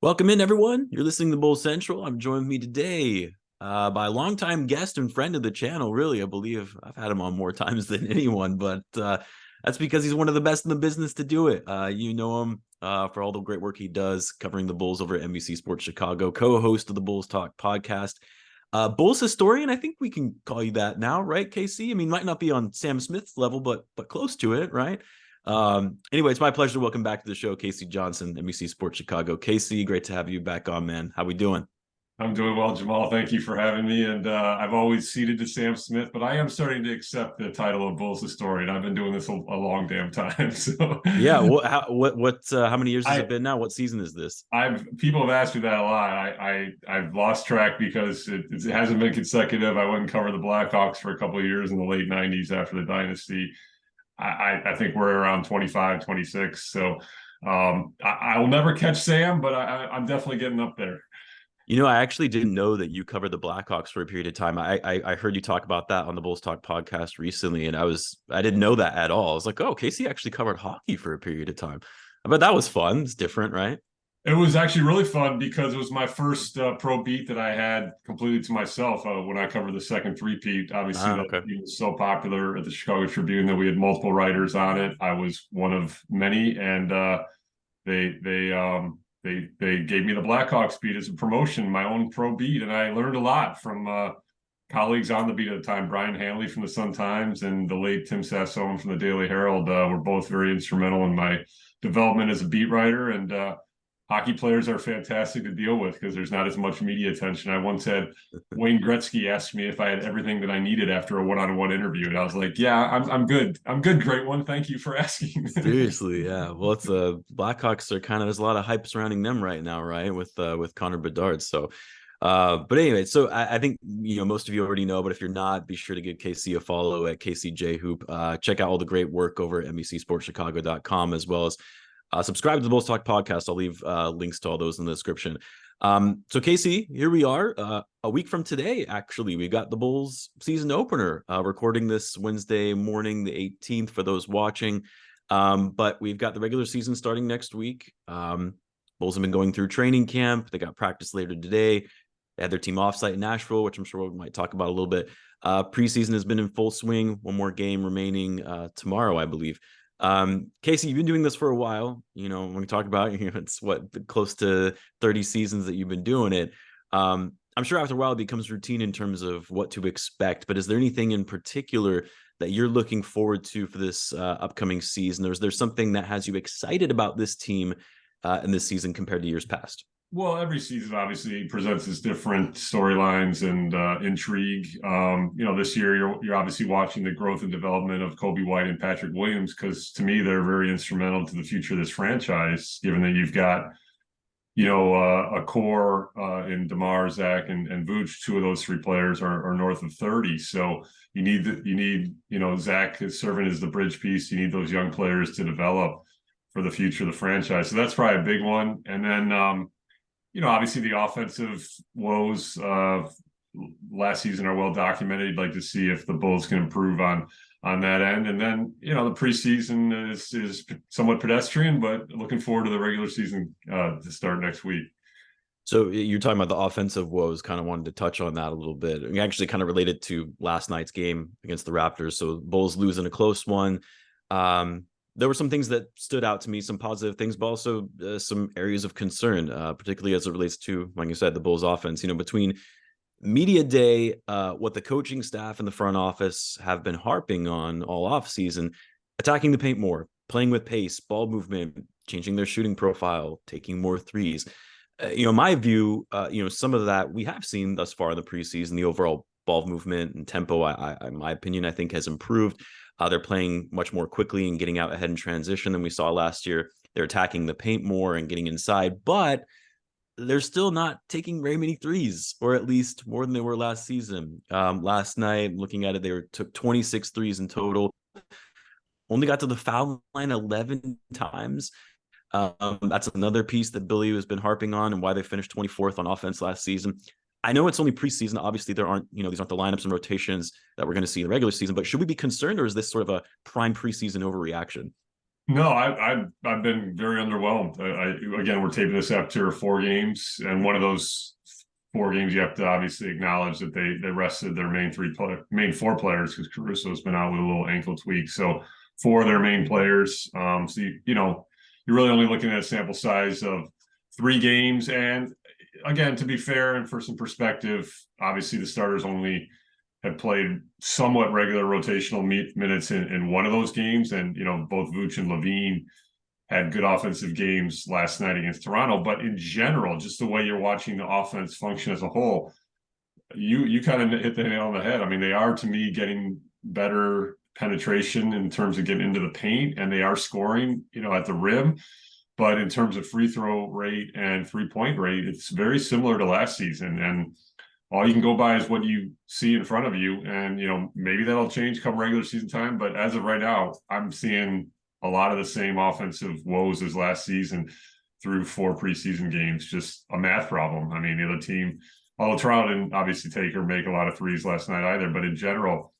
Welcome in, everyone. You're listening to Bull Central. I'm joined with me today by a longtime guest and friend of the channel. Really, I believe I've had him on more times than anyone, but that's because he's one of the best in the business to do it. You know him for all the great work he does covering the Bulls over at NBC Sports Chicago, co-host of the Bulls Talk podcast. Bulls historian, I think we can call you that now, right, KC? I mean, might not be on Sam Smith's level, but close to it, right? Anyway, it's my pleasure to welcome back to the show Casey Johnson, NBC Sports Chicago. Casey, great to have you back on, man. How we doing? I'm doing well, Jamal. Thank you for having me. And I've always ceded to Sam Smith, but I am starting to accept the title of Bulls historian. I've been doing this a long damn time. So Yeah, how many years has it been now? What season is this? People have asked me that a lot. I've lost track because it hasn't been consecutive. I went and covered the Blackhawks for a couple of years in the late 90s after the dynasty. I think we're around 25, 26. So I will never catch Sam, but I'm definitely getting up there. You know, I actually didn't know that you covered the Blackhawks for a period of time. I heard you talk about that on the Bulls Talk podcast recently, and I didn't know that at all. I was like, oh, Casey actually covered hockey for a period of time. But that was fun. It's different, right? It was actually really fun because it was my first pro beat that I had completely to myself when I covered the second three-peat. Obviously, Okay. it was so popular at the Chicago Tribune that we had multiple writers on it. I was one of many, and they gave me the Blackhawks beat as a promotion, my own pro beat, and I learned a lot from colleagues on the beat at the time. Brian Hanley from the Sun-Times and the late Tim Sassone from the Daily Herald were both very instrumental in my development as a beat writer. And hockey players are fantastic to deal with because there's not as much media attention. I once had Wayne Gretzky ask me if I had everything that I needed after a one-on-one interview, and I was like, "Yeah, I'm good. I'm good. Great one. Thank you for asking." Seriously, yeah. Well, it's Blackhawks are kind of there's a lot of hype surrounding them right now, right? With Connor Bedard. So, but anyway, so I think most of you already know, but if you're not, be sure to give KC a follow at KCJ Hoop. Check out all the great work over at NBCSportsChicago.com as well as subscribe to the Bulls Talk podcast. I'll leave links to all those in the description. So Casey, here we are a week from today. Actually, we got the Bulls season opener recording this Wednesday morning, the 18th for those watching. But we've got the regular season starting next week. Bulls have been going through training camp. They got practice later today. They had their team offsite in Nashville, which I'm sure we might talk about a little bit. Preseason has been in full swing. One more game remaining tomorrow, I believe. Casey, you've been doing this for a while. When we talk about it's close to 30 seasons that you've been doing it. I'm sure after a while it becomes routine in terms of what to expect, but is there anything in particular that you're looking forward to for this upcoming season? Or is there something that has you excited about this team in this season compared to years past? Well, every season obviously presents its different storylines and intrigue. This year you're obviously watching the growth and development of Coby White and Patrick Williams because to me they're very instrumental to the future of this franchise. Given that you've got a core in DeMar, Zach, and Vooch. Two of those three players are north of 30. So you need Zach is serving as the bridge piece. You need those young players to develop for the future of the franchise. So that's probably a big one. And then obviously the offensive woes last season are well documented. You'd like to see if the Bulls can improve on that end. And then, the preseason is somewhat pedestrian, but looking forward to the regular season to start next week. So you're talking about the offensive woes, kind of wanted to touch on that a little bit. And actually kind of related to last night's game against the Raptors. So Bulls losing a close one. There were some things that stood out to me, some positive things, but also some areas of concern, particularly as it relates to, like you said, the Bulls offense. Between media day, what the coaching staff and the front office have been harping on all offseason, attacking the paint more, playing with pace, ball movement, changing their shooting profile, taking more threes. My view, some of that we have seen thus far in the preseason, the overall ball movement and tempo, in my opinion, I think has improved. They're playing much more quickly and getting out ahead in transition than we saw last year. They're attacking the paint more and getting inside, but they're still not taking very many threes, or at least more than they were last season. Last night, looking at it, they took 26 threes in total. Only got to the foul line 11 times. That's another piece that Billy has been harping on and why they finished 24th on offense last season. I know it's only preseason. Obviously, there aren't, these aren't the lineups and rotations that we're going to see in the regular season, but should we be concerned, or is this sort of a prime preseason overreaction? No, I've been very underwhelmed. Again, we're taping this after 4 games, and one of those 4 games you have to obviously acknowledge that they rested their main 4 players, because Caruso's been out with a little ankle tweak. So 4 of their main players. So you're really only looking at a sample size of 3 games. And again, to be fair and for some perspective, obviously the starters only have played somewhat regular rotational minutes in one of those games. And, both Vuce and Lavine had good offensive games last night against Toronto. But in general, just the way you're watching the offense function as a whole, you kind of hit the nail on the head. I mean, they are, to me, getting better penetration in terms of getting into the paint, and they are scoring, at the rim. But in terms of free throw rate and 3-point rate, it's very similar to last season. And all you can go by is what you see in front of you. And, maybe that'll change come regular season time. But as of right now, I'm seeing a lot of the same offensive woes as last season through 4 preseason games. Just a math problem. I mean, the other team, although Toronto didn't obviously take or make a lot of threes last night either, but in general,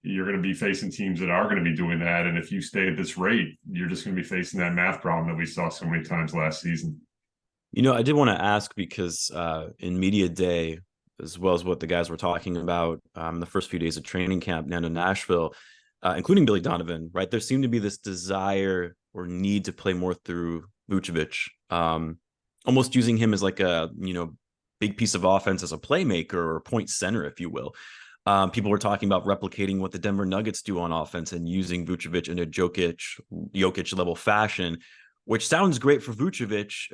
you're going to be facing teams that are going to be doing that. And if you stay at this rate, you're just going to be facing that math problem that we saw so many times last season. I did want to ask because in media day, as well as what the guys were talking about the first few days of training camp down in Nashville, including Billy Donovan, right? There seemed to be this desire or need to play more through Vucevic, almost using him as like a, big piece of offense as a playmaker or point center, if you will. People were talking about replicating what the Denver Nuggets do on offense and using Vucevic in a Jokic level fashion, which sounds great for Vucevic.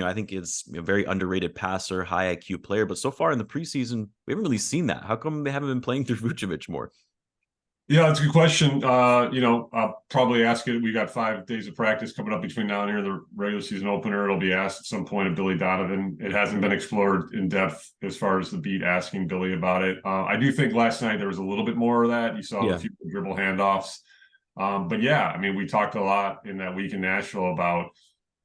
I think it's a very underrated passer, high IQ player. But so far in the preseason, we haven't really seen that. How come they haven't been playing through Vucevic more? Yeah, that's a good question. I'll probably ask it. We got 5 days of practice coming up between now and here, the regular season opener. It'll be asked at some point of Billy Donovan. It hasn't been explored in depth as far as the beat asking Billy about it. I do think last night there was a little bit more of that. You saw a few dribble handoffs. But yeah, I mean, we talked a lot in that week in Nashville about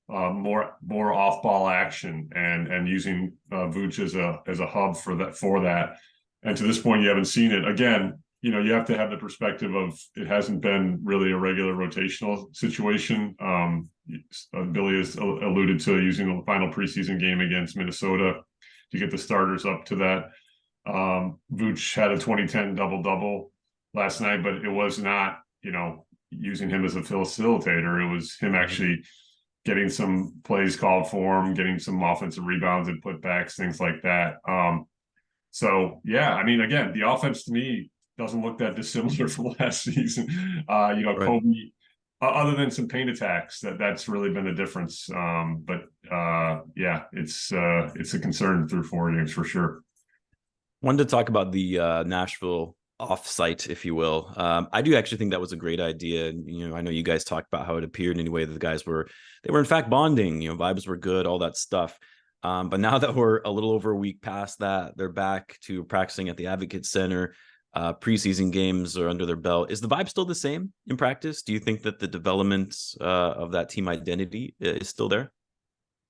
more off-ball action and using Vooch as a hub for that. And to this point, you haven't seen it. Again, you have to have the perspective of it hasn't been really a regular rotational situation. Billy has alluded to using the final preseason game against Minnesota to get the starters up to that. Vooch had a 20-10 double-double last night, but it was not, using him as a facilitator. It was him actually getting some plays called for him, getting some offensive rebounds and putbacks, things like that. So, yeah, I mean, again, the offense to me doesn't look that dissimilar from last season. Right. Coby, other than some paint attacks, that's really been the difference. But yeah, it's a concern through 4 games for sure. Wanted to talk about the Nashville offsite, if you will. I do actually think that was a great idea. I know you guys talked about how it appeared anyway that the guys were in fact bonding. Vibes were good, all that stuff. But now that we're a little over a week past that, they're back to practicing at the Advocate Center. Preseason games are under their belt. Is the vibe still the same in practice? Do you think that the development of that team identity is still there?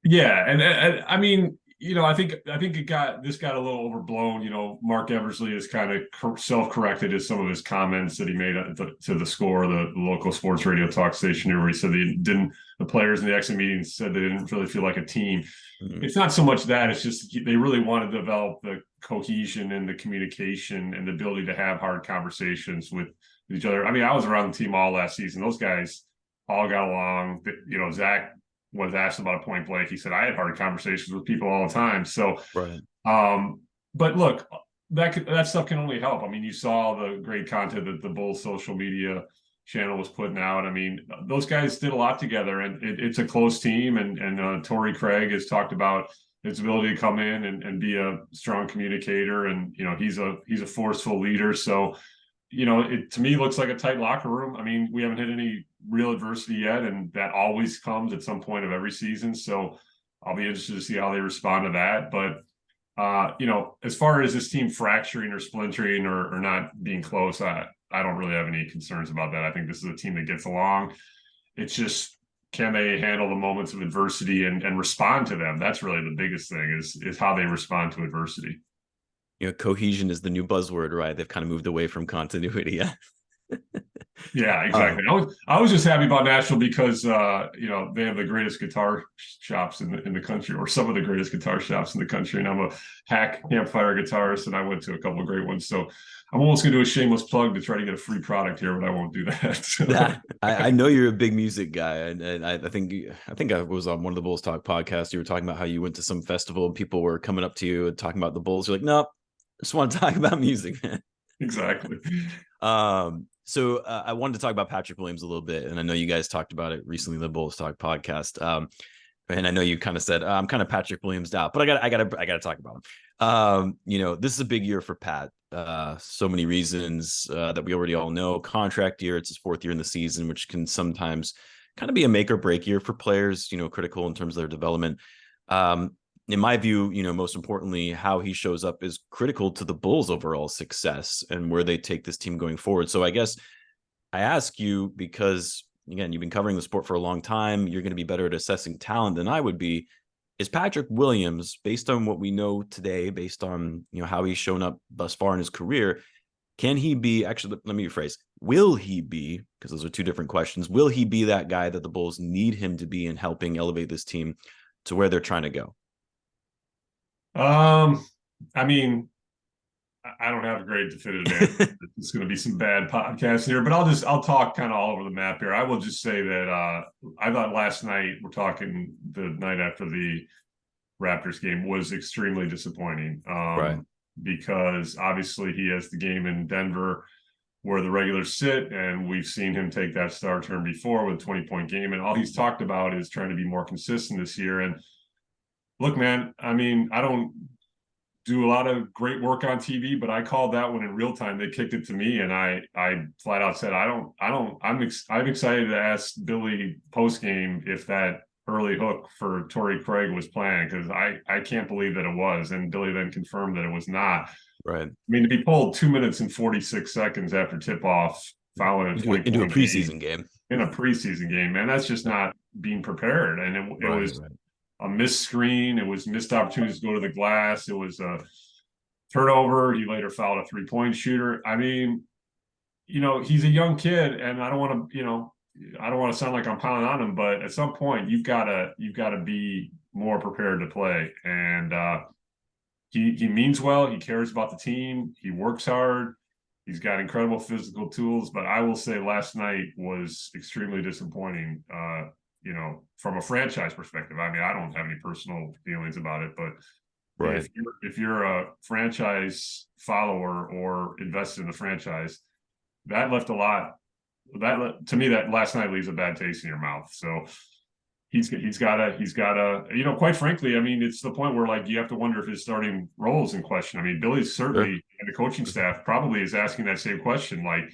Yeah, and I mean, I think it got a little overblown. Mark Eversley has kind of self-corrected as some of his comments that he made to the Score, the local sports radio talk station here, where he said the players in the exit meetings said they didn't really feel like a team. Mm-hmm. It's not so much that, it's just they really want to develop the cohesion and the communication and the ability to have hard conversations with each other. I mean, I was around the team all last season. Those guys all got along. Zach was asked about a point blank. He said, I had hard conversations with people all the time. So, right. But look, that stuff can only help. I mean, you saw the great content that the Bulls social media channel was putting out. I mean, those guys did a lot together, and it's a close team. And Torrey Craig has talked about his ability to come in and be a strong communicator. And, he's a forceful leader. So, it to me looks like a tight locker room. I mean, we haven't hit any real adversity yet, and that always comes at some point of every season. So I'll be interested to see how they respond to that. But, as far as this team fracturing or splintering or not being close, I don't really have any concerns about that. I think this is a team that gets along. It's just, can they handle the moments of adversity and respond to them? That's really the biggest thing is how they respond to adversity. Cohesion is the new buzzword, right? They've kind of moved away from continuity. Yeah, exactly. I was just happy about Nashville because they have the greatest guitar shops in the country, or some of the greatest guitar shops in the country. And I'm a hack campfire guitarist, and I went to a couple of great ones. So I'm almost gonna do a shameless plug to try to get a free product here, but I won't do that. So. I know you're a big music guy, and I think I was on one of the Bulls Talk podcasts. You were talking about how you went to some festival and people were coming up to you and talking about the Bulls. You're like, no, I just want to talk about music, man. Exactly. So I wanted to talk about Patrick Williams a little bit, and I know you guys talked about it recently in the Bulls Talk podcast. And I know you kind of said I'm kind of Patrick Williams out, but I gotta talk about him. This is a big year for Pat. So many reasons that we already all know. Contract year, it's his fourth year in the season, which can sometimes kind of be a make or break year for players. Critical in terms of their development. In my view, most importantly, how he shows up is critical to the Bulls' overall success and where they take this team going forward. So I guess I ask you because, again, you've been covering the sport for a long time. You're going to be better at assessing talent than I would be. Is Patrick Williams, based on what we know today, based on how he's shown up thus far in his career, can he be, actually, let me rephrase, will he be, because those are two different questions, will he be that guy that the Bulls need him to be in helping elevate this team to where they're trying to go? I mean, I don't have a great definitive answer. It's going to be some bad podcasts here, but I'll talk kind of all over the map here. I will just say that I thought last night, we're talking the night after the Raptors game, was extremely disappointing. Right. Because obviously he has the game in Denver where the regulars sit, and we've seen him take that star turn before with a 20-point game, and all he's talked about is trying to be more consistent this year. And look, man, I mean, I don't do a lot of great work on TV, but I called that one in real time. They kicked it to me, and I flat out said, I'm excited to ask Billy post game if that early hook for Torrey Craig was planned, because I can't believe that it was. And Billy then confirmed that it was not. Right. I mean, to be pulled 2 minutes and 46 seconds after tip off, following into a preseason game. In a preseason game, man, that's just not being prepared. And it was a missed screen. It was missed opportunities to go to the glass. It was a turnover. He later fouled a 3-point shooter. I mean, he's a young kid, and I don't want to sound like I'm piling on him, but at some point you've got to be more prepared to play. And he means well. He cares about the team. He works hard. He's got incredible physical tools. But I will say last night was extremely disappointing. From a franchise perspective. I mean, I don't have any personal feelings about it, but right. if you're a franchise follower or invested in the franchise, that left a lot. To me, that last night leaves a bad taste in your mouth. So he's got to, quite frankly, I mean, it's the point where, like, you have to wonder if his starting role is in question. I mean, Billy's certainly, and the coaching staff probably is asking that same question, like,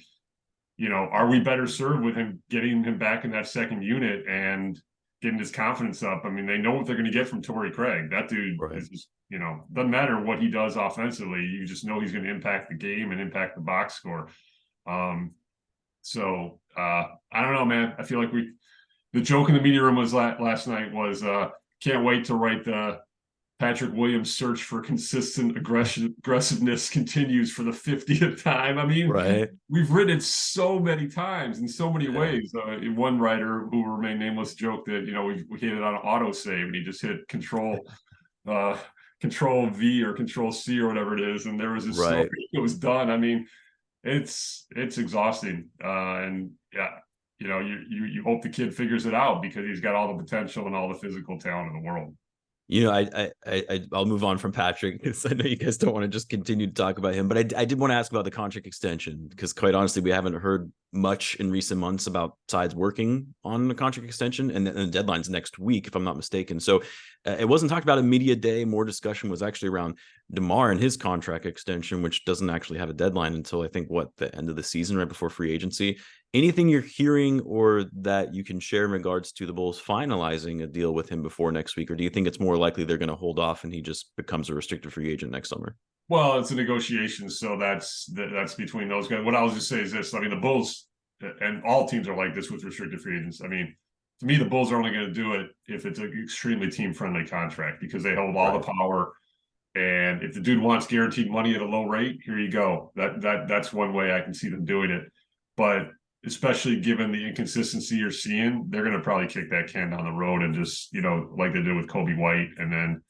are we better served with him, getting him back in that second unit and getting his confidence up? I mean, they know what they're going to get from Torrey Craig. That dude is just, doesn't matter what he does offensively. You just know he's going to impact the game and impact the box score. So I don't know, man. I feel like the joke in the media room was last night was can't wait to write the Patrick Williams search for consistent aggressiveness continues for the 50th time. I mean, we've written it so many times in so many ways. One writer who will remain nameless joked that, we hit it on an autosave, and he just hit control V or control C or whatever it is. And there was this story, it was done. I mean, it's exhausting. And yeah, you hope the kid figures it out, because he's got all the potential and all the physical talent in the world. I'll move on from Patrick, because I know you guys don't want to just continue to talk about him, but I did want to ask about the contract extension, because quite honestly, we haven't heard much in recent months about sides working on the contract extension, and the deadline's next week, if I'm not mistaken. So it wasn't talked about in media day. More discussion was actually around DeMar and his contract extension, which doesn't actually have a deadline until, I think, the end of the season, right before free agency. Anything you're hearing or that you can share in regards to the Bulls finalizing a deal with him before next week? Or do you think it's more likely they're going to hold off and he just becomes a restricted free agent next summer? Well, it's a negotiation, so that's between those guys. What I'll just say is this. I mean, the Bulls, and all teams are like this with restricted free agents. I mean, to me, the Bulls are only going to do it if it's an extremely team-friendly contract, because they hold all the power. And if the dude wants guaranteed money at a low rate, here you go. That's one way I can see them doing it. but especially given the inconsistency you're seeing, they're going to probably kick that can down the road and just, like they did with Coby White, and then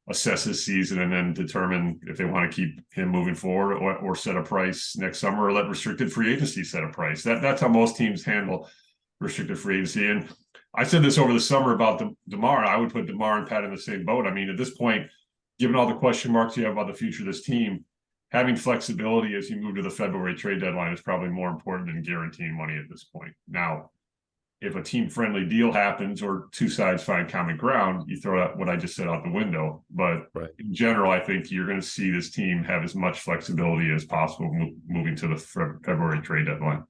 assess his season and then determine if they want to keep him moving forward, or set a price next summer, or let restricted free agency set a price. That's how most teams handle restricted free agency. And I said this over the summer about DeMar. I would put DeMar and Pat in the same boat. I mean, at this point, given all the question marks you have about the future of this team, having flexibility as you move to the February trade deadline is probably more important than guaranteeing money at this point. Now, if a team-friendly deal happens or two sides find common ground, you throw out what I just said out the window. But in general, I think you're going to see this team have as much flexibility as possible moving to the February trade deadline.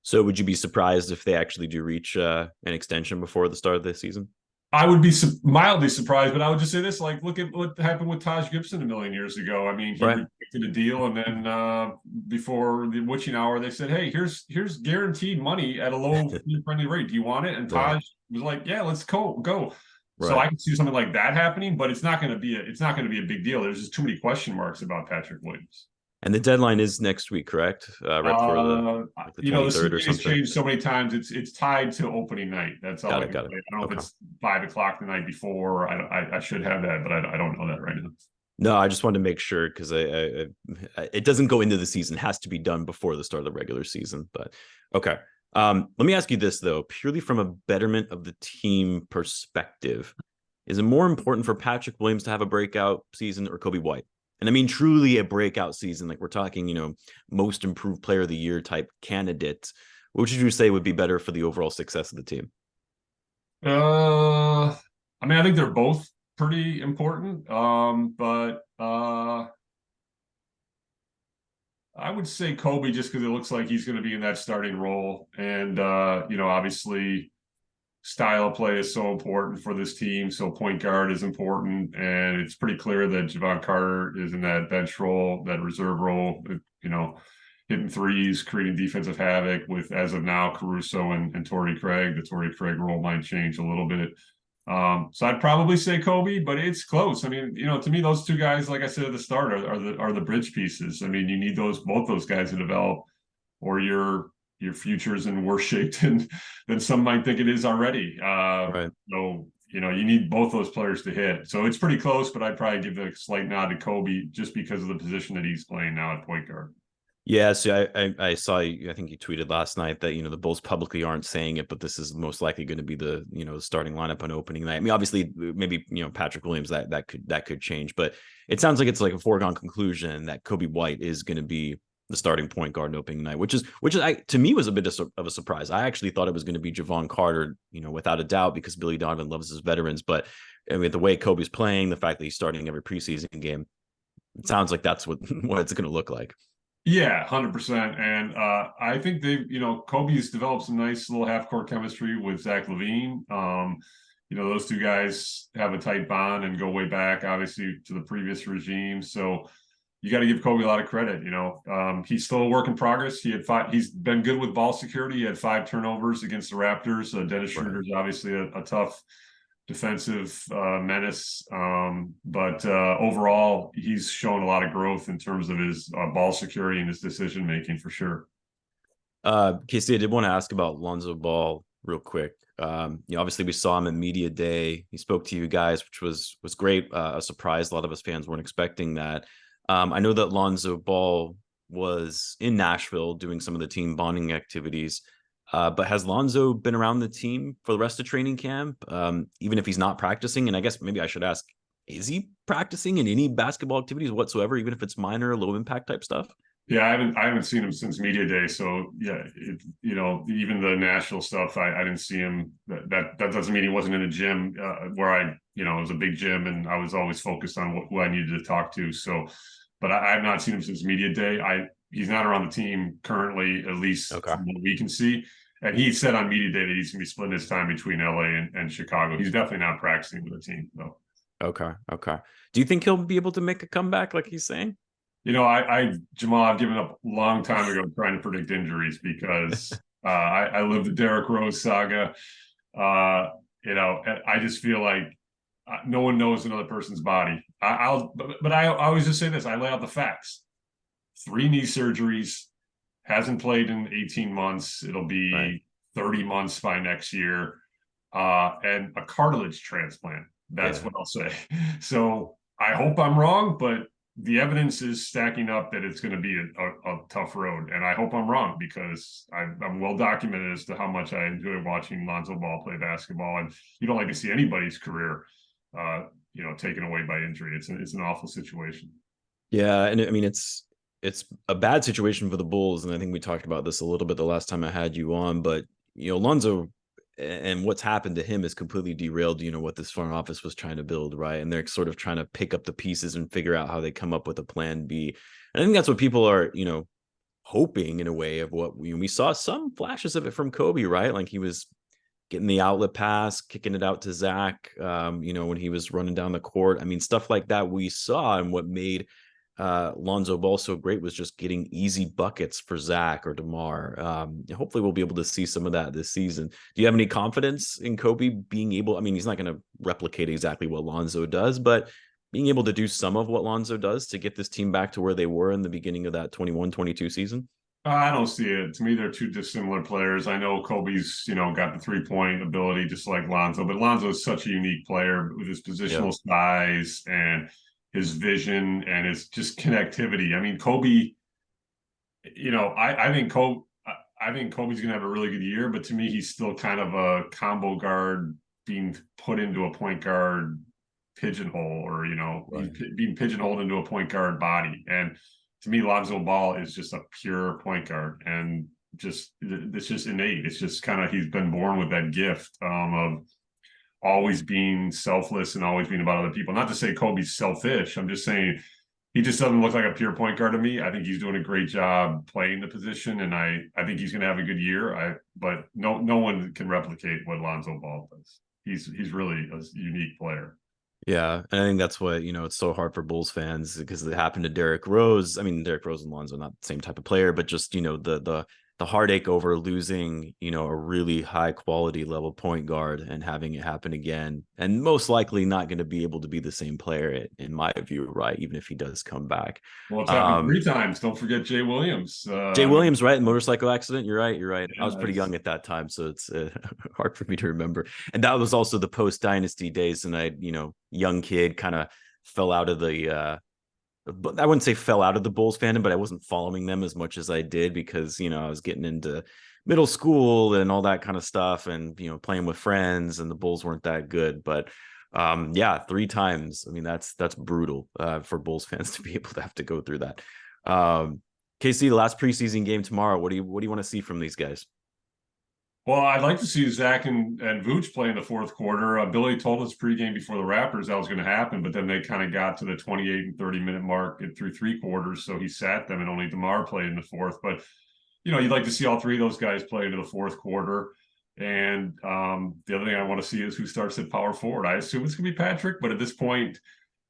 So would you be surprised if they actually do reach an extension before the start of the season? I would be mildly surprised, but I would just say this: like, look at what happened with Taj Gibson a million years ago. I mean, he rejected a deal, and then before the witching hour, they said, "Hey, here's guaranteed money at a low friendly rate. Do you want it?" And Taj was like, "Yeah, let's go." So I can see something like that happening, but it's not going to be a big deal. There's just too many question marks about Patrick Williams. And the deadline is next week, correct? Right before the 23rd or something. Changed so many times. It's tied to opening night. That's all. Got it. I don't know if it's 5:00 the night before. I should have that, but I don't know that right now. No, I just wanted to make sure, because it doesn't go into the season. It has to be done before the start of the regular season. But okay. Let me ask you this, though, purely from a betterment of the team perspective. Is it more important for Patrick Williams to have a breakout season or Coby White? And I mean, truly a breakout season. Like, we're talking, most improved player of the year type candidate. What would you say would be better for the overall success of the team? I mean, I think they're both pretty important. But I would say Coby, just because it looks like he's going to be in that starting role. And, obviously style of play is so important for this team. So point guard is important. And it's pretty clear that Jevon Carter is in that bench role, that reserve role, hitting threes, creating defensive havoc with, as of now, Caruso and Torrey Craig. The Torrey Craig role might change a little bit. So I'd probably say Coby, but it's close. I mean, to me, those two guys, like I said at the start, are the bridge pieces. I mean, you need both those guys to develop, or your future is in worse shape than some might think it is already. Right. So, you need both those players to hit. So it's pretty close, but I'd probably give a slight nod to Coby just because of the position that he's playing now at point guard. Yeah, so I saw, I think you tweeted last night that, the Bulls publicly aren't saying it, but this is most likely going to be the, starting lineup on opening night. I mean, obviously, maybe, Patrick Williams, that could change, but it sounds like it's like a foregone conclusion that Coby White is going to be the starting point guard opening night, which is to me was a bit of a surprise. I actually thought it was going to be Jevon Carter, without a doubt, because Billy Donovan loves his veterans. But I mean, the way Coby's playing, the fact that he's starting every preseason game, it sounds like that's what it's going to look like. Yeah, 100%. And I think Coby's developed some nice little half-court chemistry with Zach Lavine. Those two guys have a tight bond and go way back, obviously, to the previous regime. So you got to give Coby a lot of credit. He's still a work in progress. He's been good with ball security. He had 5 turnovers against the Raptors. Dennis Schroeder's obviously a tough defensive menace. But overall, he's shown a lot of growth in terms of his ball security and his decision making, for sure. Casey, I did want to ask about Lonzo Ball real quick. Obviously we saw him in media day. He spoke to you guys, which was great. A surprise. A lot of us fans weren't expecting that. I know that Lonzo Ball was in Nashville doing some of the team bonding activities. But has Lonzo been around the team for the rest of training camp, even if he's not practicing? And I guess maybe I should ask, is he practicing in any basketball activities whatsoever, even if it's minor, low impact type stuff? Yeah, I haven't seen him since media day. So yeah, even the national stuff, I didn't see him. That doesn't mean he wasn't in a gym where it was a big gym and I was always focused on who I needed to talk to. So, but I have not seen him since media day. He's not around the team currently, at least from what we can see. And he said on media day that he's going to be splitting his time between LA and Chicago. He's definitely not practicing with the team, though. Okay. Do you think he'll be able to make a comeback like he's saying? Jamal, I've given up a long time ago trying to predict injuries because I lived the Derrick Rose saga. I just feel like no one knows another person's body. But I always just say this. I lay out the facts. 3 knee surgeries, hasn't played in 18 months. It'll Right. be 30 months by next year. And a cartilage transplant. That's Yeah. what I'll say. So I hope I'm wrong, but the evidence is stacking up that it's going to be a tough road. And I hope I'm wrong because I'm well documented as to how much I enjoy watching Lonzo Ball play basketball. And you don't like to see anybody's career, taken away by injury. It's an awful situation. Yeah, and I mean it's a bad situation for the Bulls, and I think we talked about this a little bit the last time I had you on. But Lonzo and what's happened to him has completely derailed what this front office was trying to build, right? And they're sort of trying to pick up the pieces and figure out how they come up with a plan B. And I think that's what people are hoping in a way of what we saw some flashes of it from Coby, right? Like he was getting the outlet pass, kicking it out to Zach, when he was running down the court. I mean, stuff like that we saw, and what made Lonzo Ball so great was just getting easy buckets for Zach or DeMar. Hopefully we'll be able to see some of that this season. Do you have any confidence in Coby being able, I mean, he's not going to replicate exactly what Lonzo does, but being able to do some of what Lonzo does to get this team back to where they were in the beginning of that 21-22 season? I don't see it. To me, they're two dissimilar players. I know Kobe's, got the 3-point ability just like Lonzo, but Lonzo is such a unique player with his Yeah. positional size and his vision and his just connectivity. I mean, Coby, I think Kobe's gonna have a really good year, but to me, he's still kind of a combo guard being put into a point guard pigeonhole, or Right. he's being pigeonholed into a point guard body. And to me, Lonzo Ball is just a pure point guard, and it's just innate. It's just kind of he's been born with that gift of always being selfless and always being about other people. Not to say Kobe's selfish. I'm just saying he just doesn't look like a pure point guard to me. I think he's doing a great job playing the position, and I think he's going to have a good year. But no one can replicate what Lonzo Ball does. He's really a unique player. Yeah, and I think that's what it's so hard for Bulls fans because it happened to Derrick Rose. I mean, Derrick Rose and Lonzo not the same type of player, but just the heartache over losing a really high quality level point guard and having it happen again, and most likely not going to be able to be the same player in my view, right? Even if he does come back. Well, it's happened 3 times. Don't forget Jay Williams. Jay Williams, right? Motorcycle accident. You're right. You're right. I was Yeah, pretty young at that time, so it's hard for me to remember. And that was also the post dynasty days, and I, young kid, kind of fell out of the. I wouldn't say fell out of the Bulls fandom, but I wasn't following them as much as I did because I was getting into middle school and all that kind of stuff, and playing with friends, and the Bulls weren't that good. But yeah, 3 times. I mean, that's brutal for Bulls fans to be able to have to go through that. KC, the last preseason game tomorrow. What do you want to see from these guys? well, I'd like to see Zach and Vooch play in the fourth quarter. Billy told us pregame before the Raptors that was going to happen, but then they kind of got to the 28 and 30-minute mark through 3 quarters, so he sat them, and only DeMar played in the fourth. But you'd like to see all three of those guys play into the fourth quarter. And the other thing I want to see is who starts at power forward. I assume it's going to be Patrick, but at this point,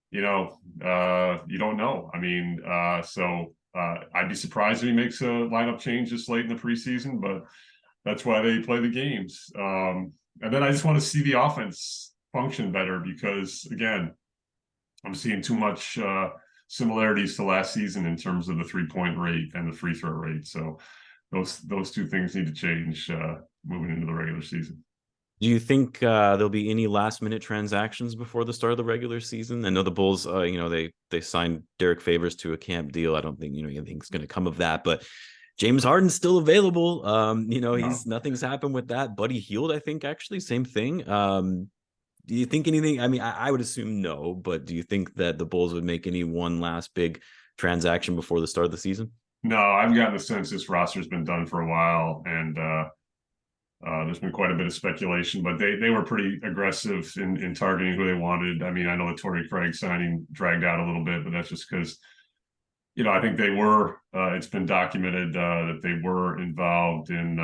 you don't know. I mean, I'd be surprised if he makes a lineup change this late in the preseason, but that's why they play the games. And then I just want to see the offense function better because, again, I'm seeing too much similarities to last season in terms of the 3-point rate and the free throw rate. So those two things need to change moving into the regular season. Do you think there'll be any last minute transactions before the start of the regular season? I know the Bulls, they signed Derek Favors to a camp deal. I don't think anything's going to come of that, but James Harden's still available. He's nothing's happened with that. Buddy Hield, I think, actually same thing. Do you think anything? I mean, I would assume no, but do you think that the Bulls would make any one last big transaction before the start of the season? No, I've gotten the sense this roster's been done for a while, and there's been quite a bit of speculation, but they were pretty aggressive in targeting who they wanted. I mean, I know the Torrey Craig signing dragged out a little bit, but that's just because I think they were. It's been documented that they were involved in.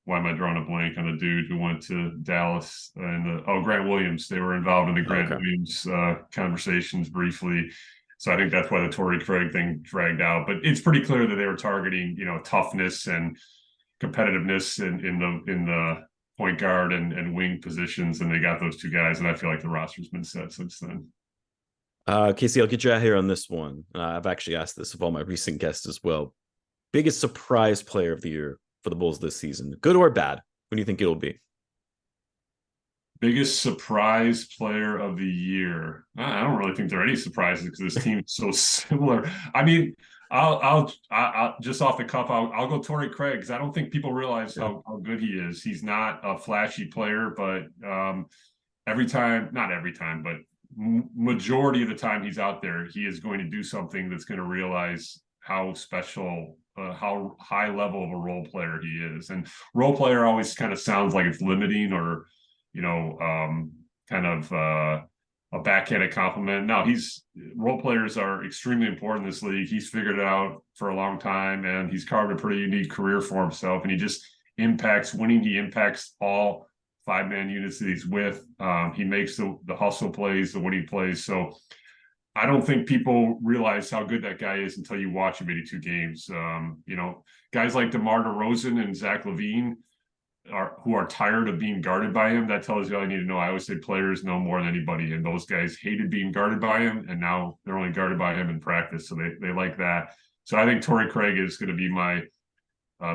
Why am I drawing a blank on the dude who went to Dallas and Grant Williams? They were involved in the Grant Williams conversations briefly. So I think that's why the Torrey Craig thing dragged out. But it's pretty clear that they were targeting, toughness and competitiveness in the point guard and wing positions, and they got those two guys. And I feel like the roster's been set since then. Casey, I'll get you out here on this one. I've actually asked this of all my recent guests as well. Biggest surprise player of the year for the Bulls this season, good or bad? Who do you think it'll be? Biggest surprise player of the year. I don't really think there are any surprises because this team is so similar. I mean, I'll just off the cuff, I'll go Torrey Craig because I don't think people realize Yeah. how good he is. He's not a flashy player, but every time, not every time, but majority of the time he's out there, he is going to do something that's going to realize how special, how high level of a role player he is. And role player always kind of sounds like it's limiting or kind of a backhanded compliment. No, role players are extremely important in this league. He's figured it out for a long time, and he's carved a pretty unique career for himself. And he just impacts winning. He impacts all five-man units that he's with. He makes the hustle plays, the winning plays. So I don't think people realize how good that guy is until you watch him 82 games. Guys like DeMar DeRozan and Zach Lavine who are tired of being guarded by him. That tells you all you need to know. I always say players know more than anybody, and those guys hated being guarded by him, and now they're only guarded by him in practice, so they like that. So I think Torrey Craig is going to be my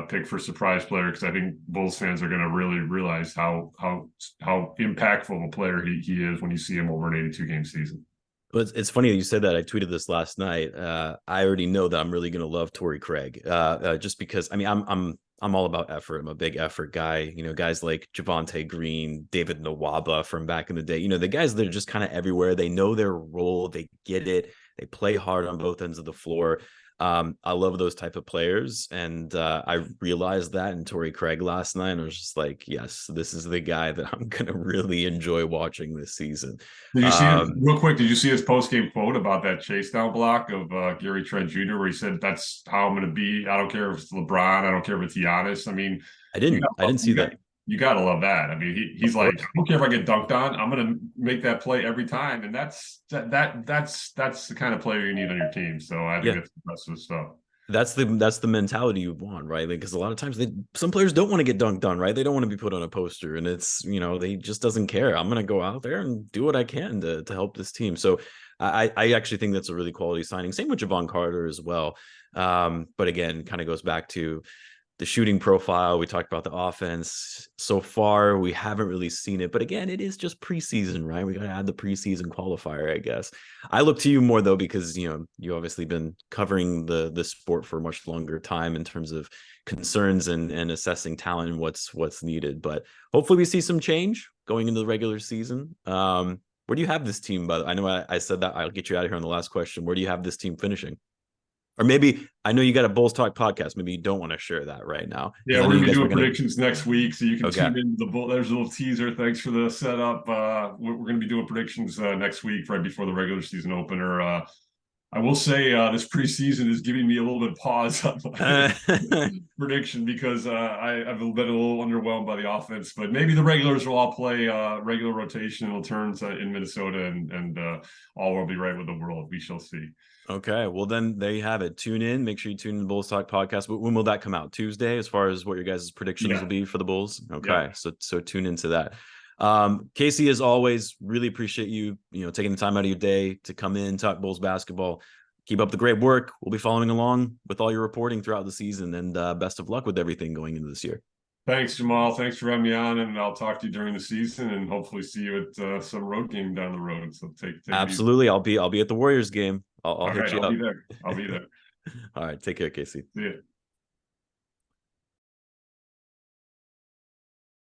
pick for surprise player because I think Bulls fans are going to really realize how impactful a player he is when you see him over an 82 game season. Well, it's funny that you said that. I tweeted this last night. I already know that I'm really going to love Torrey Craig, just because. I mean, I'm all about effort. I'm a big effort guy. Guys like Javonte Green, David Nwaba from back in the day. The guys that are just kind of everywhere. They know their role. They get it. They play hard on both ends of the floor. I love those type of players, and I realized that in Torrey Craig last night. And I was just like, yes, this is the guy that I'm gonna really enjoy watching this season. Did you see real quick? Did you see his post game quote about that chase down block of Gary Trent Jr., where he said, "That's how I'm going to be. I don't care if it's LeBron. I don't care if it's Giannis." I mean, I didn't see that. You got to love that. I mean, he's like, I don't care if I get dunked on. I'm going to make that play every time, and that's the kind of player you need on your team. So I think it's impressive stuff. That's the mentality you want, right? Because a lot of times some players don't want to get dunked on, right? They don't want to be put on a poster, and it's they just doesn't care. I'm gonna go out there and do what I can to help this team. So I actually think that's a really quality signing. Same with Javon Carter as well. But again, kind of goes back to the shooting profile. We talked about the offense. So far, we haven't really seen it. But again, it is just preseason, right? We got to add the preseason qualifier, I guess. I look to you more, though, because, you obviously been covering the sport for a much longer time in terms of concerns and assessing talent and what's needed. But hopefully we see some change going into the regular season. Where do you have this team? But I know I said that I'll get you out of here on the last question. Where do you have this team finishing? Or maybe I know you got a Bulls Talk podcast. Maybe you don't want to share that right now. Yeah, we're going to be doing predictions next week, so you can tune into the Bulls. There's a little teaser. Thanks for the setup. We're going to be doing predictions next week, right before the regular season opener. I will say this preseason is giving me a little bit of pause on my prediction because I've been a little underwhelmed by the offense. But maybe the regulars will all play regular rotational turns in Minnesota, and all will be right with the world. We shall see. Okay, well then there you have it. Tune in. Make sure you tune in the Bulls Talk podcast. When will that come out? Tuesday, as far as what your guys' predictions will be for the Bulls? Okay, so tune into that. Casey, as always, really appreciate you taking the time out of your day to come in, talk Bulls basketball. Keep up the great work. We'll be following along with all your reporting throughout the season, and best of luck with everything going into this year. Thanks, Jamal. Thanks for having me on, and I'll talk to you during the season, and hopefully see you at some road game down the road. So take absolutely. I'll be at the Warriors game. I'll hit you up. I'll be there. All right, take care, Casey. See ya.